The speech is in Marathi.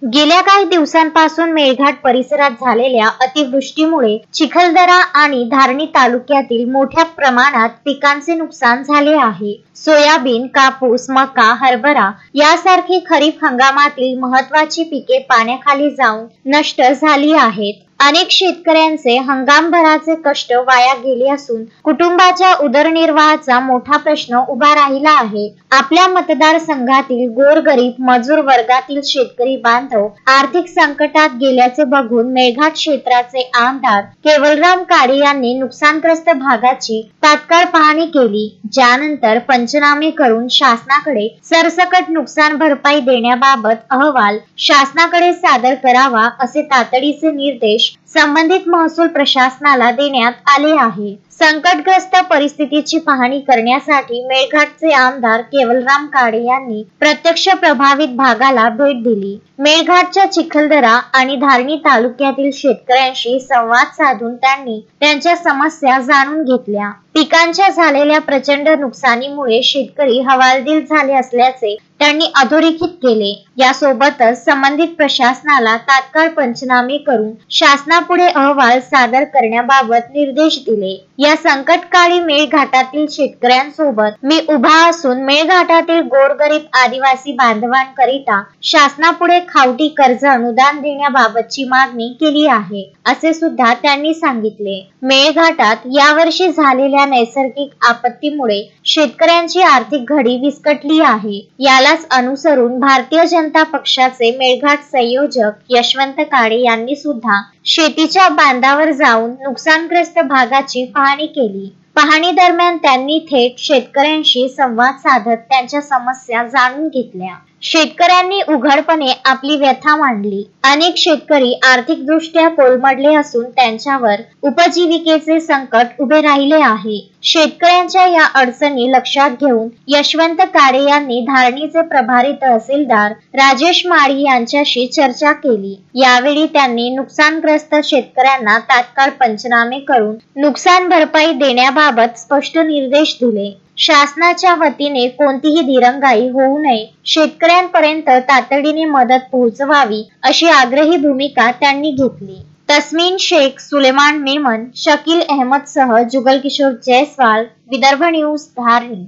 गेल्या काही दिवसांपासून मेळघाट परिसरात झालेल्या अतिवृष्टीमुळे चिखलदरा आणि धारणी तालुक्यातील मोठ्या प्रमाणात पिकांचे नुकसान झाले आहे। सोयाबीन, कापूस, मका, हरभरा यासारखी खरीप हंगामातील महत्त्वाची पिके पाण्याखाली जाऊन नष्ट झाली आहेत। अनेक शेतकऱ्यांचे हंगामभराचे कष्ट वाया गेले असून कुटुंबाच्या उदरनिर्वाहाचा मोठा प्रश्न उभा राहिला आहे। आपल्या मतदारसंघातील गोरगरीब मजूर वर्गातील शेतकरी बांधव आर्थिक संकटात गेल्याचे बघून मेळघाट क्षेत्राचे आमदार केवलराम काळे यांनी नुकसानग्रस्त भागाची तात्काळ पाहणी केली, ज्यानंतर पंचनामे करून शासनाकडे सरसकट नुकसान भरपाई देण्याबाबत अहवाल शासनाकडे सादर करावा असे तातडीचे निर्देश संबंधित महसूल प्रशासनाला देण्यात आले आहे। संकटग्रस्त परिस्थितीची पाहणी करण्यासाठी मेळघाटचे आमदार केवलराम काळे यांनी प्रत्यक्ष प्रभावित भागाला भेट दिली। मेळघाटच्या चिखलदरा आणि धारणी तालुक्यातील शेतकऱ्यांशी संवाद साधून त्यांनी त्यांच्या समस्या जाणून घेतल्या। पिकांच्या झालेल्या प्रचंड नुकसानीमुळे शेतकरी हवालदिल झाले असल्याचे त्यांनी अधोरेखित केले। यासोबतच संबंधित प्रशासनाला तात्काळ पंचनामे करून शासनापुढे अहवाल सादर करण्याबाबत निर्देश दिले। या संकटकाळी मेळघाटातील शेतकऱ्यांसोबत मी उभा असून मेळघाटातील गोरगरीब आदिवासी बांधवांकरिता शासनापुढे खावटी कर्ज अनुदान देण्याबाबतची मागणी केली आहे, असे सुद्धा त्यांनी सांगितले। मेळघाटात यावर्षी झालेल्या नैसर्गिक आपत्तीमुळे शेतकऱ्यांची आर्थिक घडी विस्कटली आहे। यालाच अनुसरून भारतीय जनता पक्षाचे मेळघाट संयोजक यशवंत काळे यांनी सुद्धा शेतीच्या बांधावर जाऊन नुकसानग्रस्त भागाची पाहणी केली। पाहणी दरम्यान त्यांनी थेट शेतकऱ्यांशी संवाद साधत त्यांच्या समस्या जाणून घेतल्या। शेतकऱ्यांनी उघडपणे आपली व्यथा मांडली। अनेक शेतकरी आर्थिकदृष्ट्या कोलमडले असून त्यांच्यावर उपजीविकेचे संकट उभे राहिले आहे। शेतकऱ्यांच्या या अडचणी लक्षात घेऊन यशवंत काळे यांनी धारणीचे प्रभारी तहसीलदार राजेश माळी यांच्याशी चर्चा केली। यावेळी त्यांनी नुकसानग्रस्त शेतकऱ्यांना तात्काळ पंचनामे करून नुकसान भरपाई देण्याबाबत स्पष्ट निर्देश दिले। शासनाच्या वतीने कोणतीही दिरंगाई होऊ नये, शेतकऱ्यांपर्यंत तातडीने मदत पोहोचवावी अशी आग्रही भूमिका त्यांनी घेतली। तस्मीन शेख, सुलेमान मेमन, शकील अहमद सह जुगल किशोर जयस्वाल, विदर्भ न्यूज, धारणी।